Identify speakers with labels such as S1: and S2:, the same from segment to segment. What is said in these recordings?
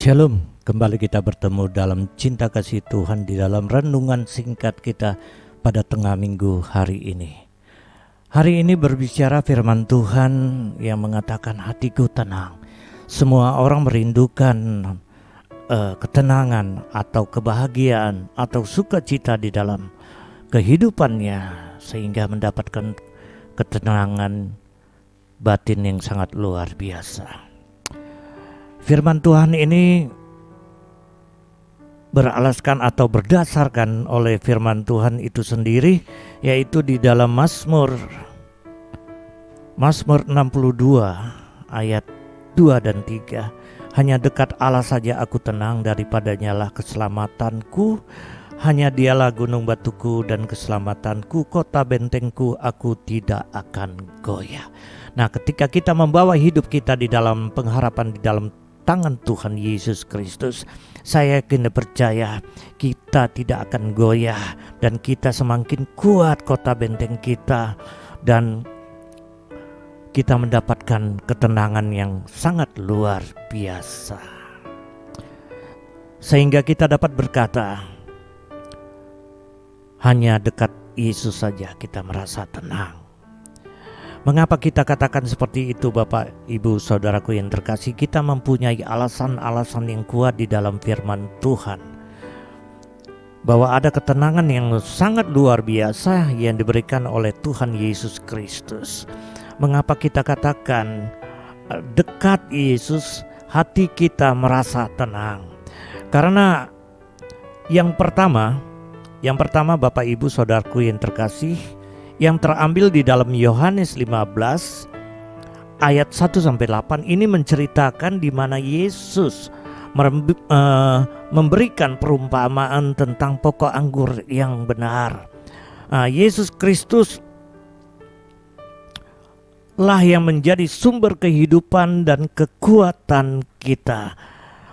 S1: Shalom, kembali kita bertemu dalam cinta kasih Tuhan di dalam renungan singkat kita pada tengah minggu hari ini. Hari ini berbicara firman Tuhan yang mengatakan hatiku tenang. Semua orang merindukan ketenangan atau kebahagiaan atau sukacita di dalam kehidupannya sehingga mendapatkan ketenangan batin yang sangat luar biasa. Firman Tuhan ini beralaskan atau berdasarkan oleh firman Tuhan itu sendiri, yaitu di dalam Mazmur 62 ayat 2 dan 3. Hanya dekat Allah saja aku tenang, daripadanya lah keselamatanku. Hanya dialah gunung batuku dan keselamatanku, kota bentengku, aku tidak akan goyah. Nah, ketika kita membawa hidup kita di dalam pengharapan di dalam tangan Tuhan Yesus Kristus, saya yakin dan percaya kita tidak akan goyah dan kita semakin kuat kota benteng kita, dan kita mendapatkan ketenangan yang sangat luar biasa sehingga kita dapat berkata, hanya dekat Yesus saja kita merasa tenang. Mengapa kita katakan seperti itu, Bapak, Ibu, Saudaraku yang terkasih? Kita mempunyai alasan-alasan yang kuat di dalam firman Tuhan, bahwa ada ketenangan yang sangat luar biasa yang diberikan oleh Tuhan Yesus Kristus. Mengapa kita katakan dekat Yesus hati kita merasa tenang? Karena yang pertama Bapak, Ibu, Saudaraku yang terkasih, yang terambil di dalam Yohanes 15 ayat 1-8 ini menceritakan di mana Yesus memberikan perumpamaan tentang pokok anggur yang benar. Yesus Kristus lah yang menjadi sumber kehidupan dan kekuatan kita.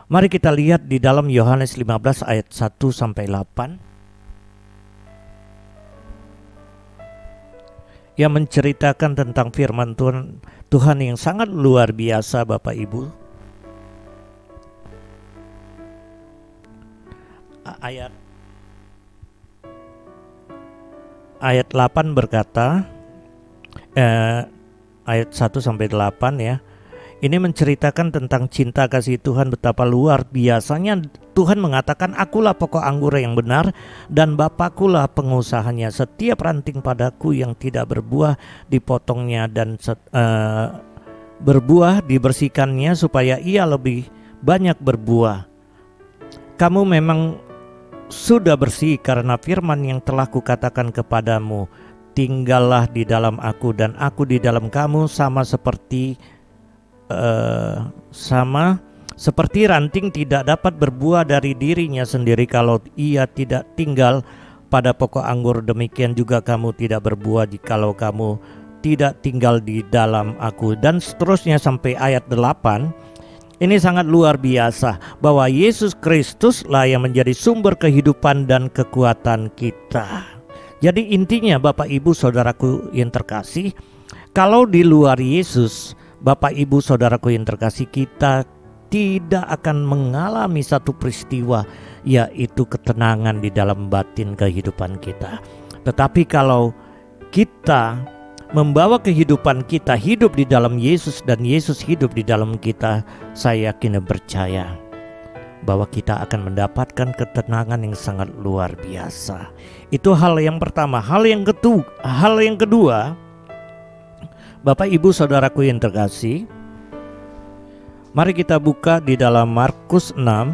S1: Mari kita lihat di dalam Yohanes 15 ayat 1-8. Yang menceritakan tentang firman Tuhan yang sangat luar biasa, Bapak Ibu. Ayat 8 berkata, ayat 1-8 ya. Ini menceritakan tentang cinta kasih Tuhan, betapa luar biasanya Tuhan mengatakan, akulah pokok anggur yang benar dan Bapakkulah pengusahanya. Setiap ranting padaku yang tidak berbuah dipotongnya, dan berbuah dibersihkannya supaya ia lebih banyak berbuah. Kamu memang sudah bersih karena firman yang telah kukatakan kepadamu. Tinggallah di dalam aku dan aku di dalam kamu, sama seperti ranting tidak dapat berbuah dari dirinya sendiri kalau ia tidak tinggal pada pokok anggur, demikian juga kamu tidak berbuah jikalau kamu tidak tinggal di dalam aku. Dan seterusnya sampai ayat 8. Ini sangat luar biasa, bahwa Yesus Kristus lah yang menjadi sumber kehidupan dan kekuatan kita. Jadi intinya, Bapak, Ibu, Saudaraku yang terkasih, kalau di luar Yesus, Bapak, Ibu, Saudaraku yang terkasih, kita tidak akan mengalami satu peristiwa, yaitu ketenangan di dalam batin kehidupan kita. Tetapi kalau kita membawa kehidupan kita hidup di dalam Yesus dan Yesus hidup di dalam kita, saya yakin dan percaya bahwa kita akan mendapatkan ketenangan yang sangat luar biasa. Itu hal yang pertama. Hal yang kedua, Bapak, Ibu, Saudaraku yang terkasih, mari kita buka di dalam Markus 6.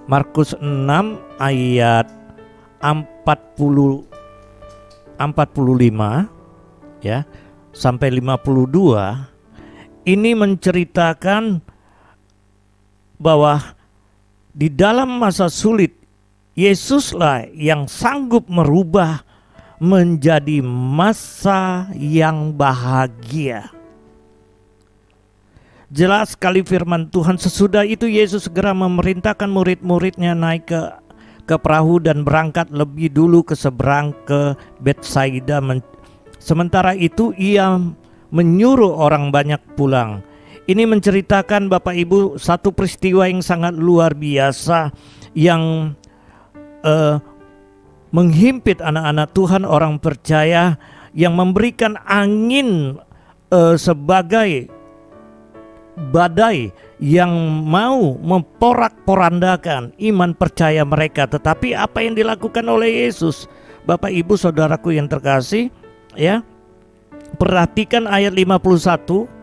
S1: Markus 6 ayat 45 ya sampai 52. Ini menceritakan bahwa di dalam masa sulit Yesuslah yang sanggup merubah menjadi masa yang bahagia. Jelas sekali firman Tuhan. Sesudah itu Yesus segera memerintahkan murid-muridnya naik ke perahu dan berangkat lebih dulu ke seberang ke Betsaida. Sementara itu ia menyuruh orang banyak pulang. Ini menceritakan Bapak Ibu satu peristiwa yang sangat luar biasa yang menghimpit anak-anak Tuhan, orang percaya, yang memberikan angin sebagai badai yang mau memporak-porandakan iman percaya mereka. Tetapi apa yang dilakukan oleh Yesus, Bapak Ibu Saudaraku yang terkasih, ya, perhatikan ayat 51.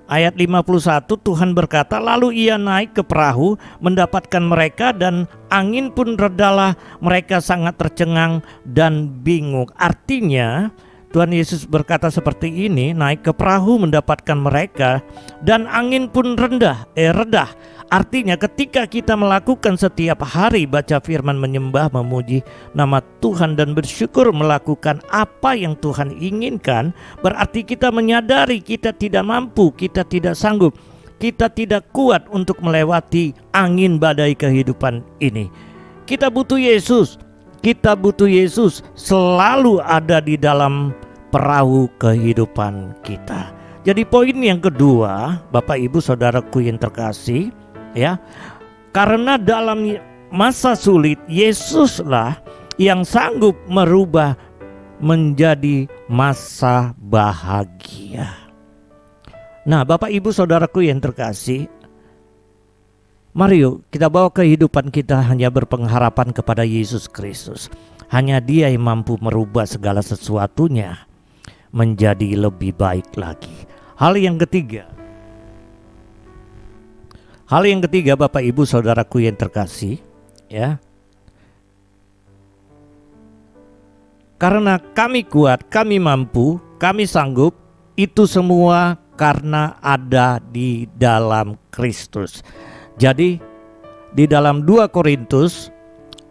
S1: Ayat 51, Tuhan berkata, lalu ia naik ke perahu mendapatkan mereka, dan angin pun redalah, mereka sangat tercengang dan bingung. Artinya Tuhan Yesus berkata seperti ini, naik ke perahu mendapatkan mereka dan angin pun redah. Artinya ketika kita melakukan setiap hari baca firman, menyembah, memuji nama Tuhan dan bersyukur melakukan apa yang Tuhan inginkan, berarti kita menyadari kita tidak mampu, kita tidak sanggup, kita tidak kuat untuk melewati angin badai kehidupan ini. Kita butuh Yesus. Kita butuh Yesus selalu ada di dalam perahu kehidupan kita. Jadi poin yang kedua, Bapak Ibu Saudaraku yang terkasih, ya, karena dalam masa sulit Yesuslah yang sanggup merubah menjadi masa bahagia. Nah, Bapak Ibu Saudaraku yang terkasih, mari yuk kita bawa kehidupan kita hanya berpengharapan kepada Yesus Kristus. Hanya Dia yang mampu merubah segala sesuatunya menjadi lebih baik lagi. Hal yang ketiga, Bapak Ibu Saudaraku yang terkasih, ya, karena kami kuat, kami mampu, kami sanggup, itu semua karena ada di dalam Kristus. Jadi di dalam 2 Korintus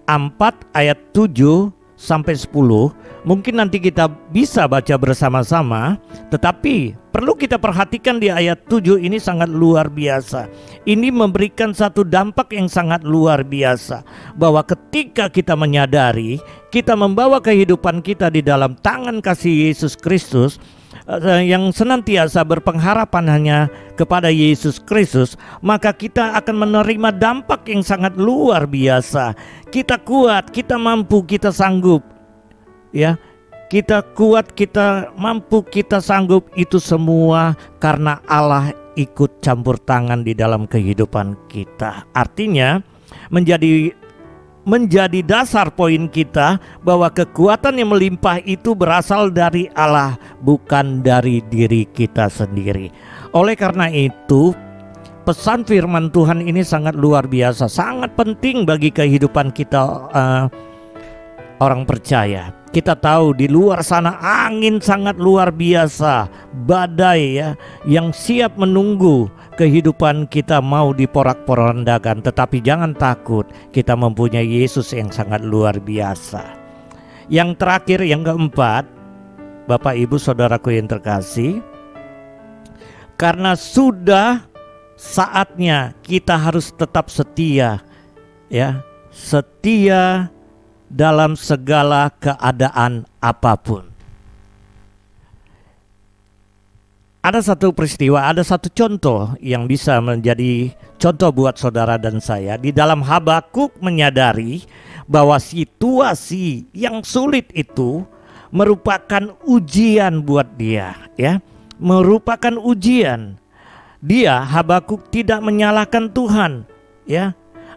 S1: 4 ayat 7 sampai 10, mungkin nanti kita bisa baca bersama-sama, tetapi perlu kita perhatikan di ayat 7 ini sangat luar biasa. Ini memberikan satu dampak yang sangat luar biasa, bahwa ketika kita menyadari kita membawa kehidupan kita di dalam tangan kasih Yesus Kristus, yang senantiasa berpengharapan hanya kepada Yesus Kristus, maka kita akan menerima dampak yang sangat luar biasa. Kita kuat, kita mampu, kita sanggup, ya. Kita kuat, kita mampu, kita sanggup, itu semua karena Allah ikut campur tangan di dalam kehidupan kita. Artinya menjadi dasar poin kita bahwa kekuatan yang melimpah itu berasal dari Allah, bukan dari diri kita sendiri. Oleh karena itu, pesan firman Tuhan ini sangat luar biasa, sangat penting bagi kehidupan kita orang percaya. Kita tahu di luar sana angin sangat luar biasa, badai, ya, yang siap menunggu kehidupan kita mau diporak-porandakan. Tetapi jangan takut, kita mempunyai Yesus yang sangat luar biasa. Yang terakhir, yang keempat, Bapak Ibu Saudaraku yang terkasih, karena sudah saatnya kita harus tetap setia, ya, setia dalam segala keadaan apapun. Ada satu peristiwa, ada satu contoh yang bisa menjadi contoh buat saudara dan saya. Di dalam Habakuk menyadari bahwa situasi yang sulit itu merupakan ujian buat dia, ya, merupakan ujian. Dia, Habakuk, tidak menyalahkan Tuhan, ya.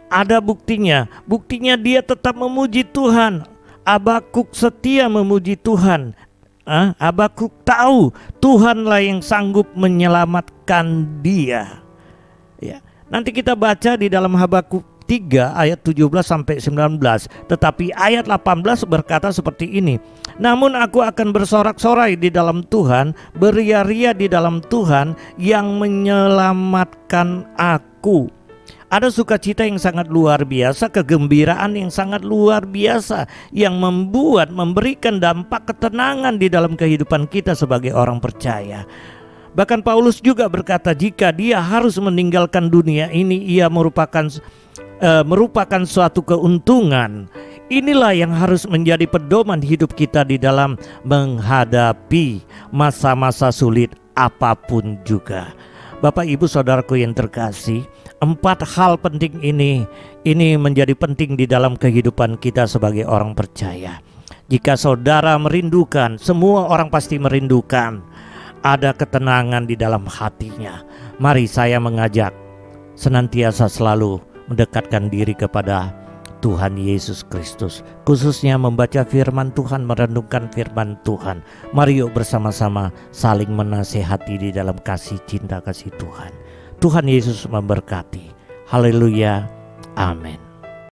S1: Ada buktinya dia tetap memuji Tuhan. Habakuk setia memuji Tuhan. Habakuk tahu Tuhanlah yang sanggup menyelamatkan dia. Ya, nanti kita baca di dalam Habakuk 3 ayat 17 sampai 19. Tetapi ayat 18 berkata seperti ini. Namun aku akan bersorak-sorai di dalam Tuhan, beria-ria di dalam Tuhan yang menyelamatkan aku. Ada sukacita yang sangat luar biasa, kegembiraan yang sangat luar biasa, yang memberikan dampak ketenangan di dalam kehidupan kita sebagai orang percaya. Bahkan Paulus juga berkata, jika dia harus meninggalkan dunia ini, ia merupakan suatu keuntungan. Inilah yang harus menjadi pedoman hidup kita di dalam menghadapi masa-masa sulit apapun juga. Bapak Ibu Saudaraku yang terkasih, 4 hal penting ini menjadi penting di dalam kehidupan kita sebagai orang percaya. Jika saudara merindukan, semua orang pasti merindukan ada ketenangan di dalam hatinya. Mari saya mengajak senantiasa selalu mendekatkan diri kepada Tuhan Yesus Kristus, khususnya membaca firman Tuhan, merenungkan firman Tuhan. Mari yuk bersama-sama saling menasehati di dalam kasih cinta kasih Tuhan. Tuhan Yesus memberkati. Haleluya. Amin.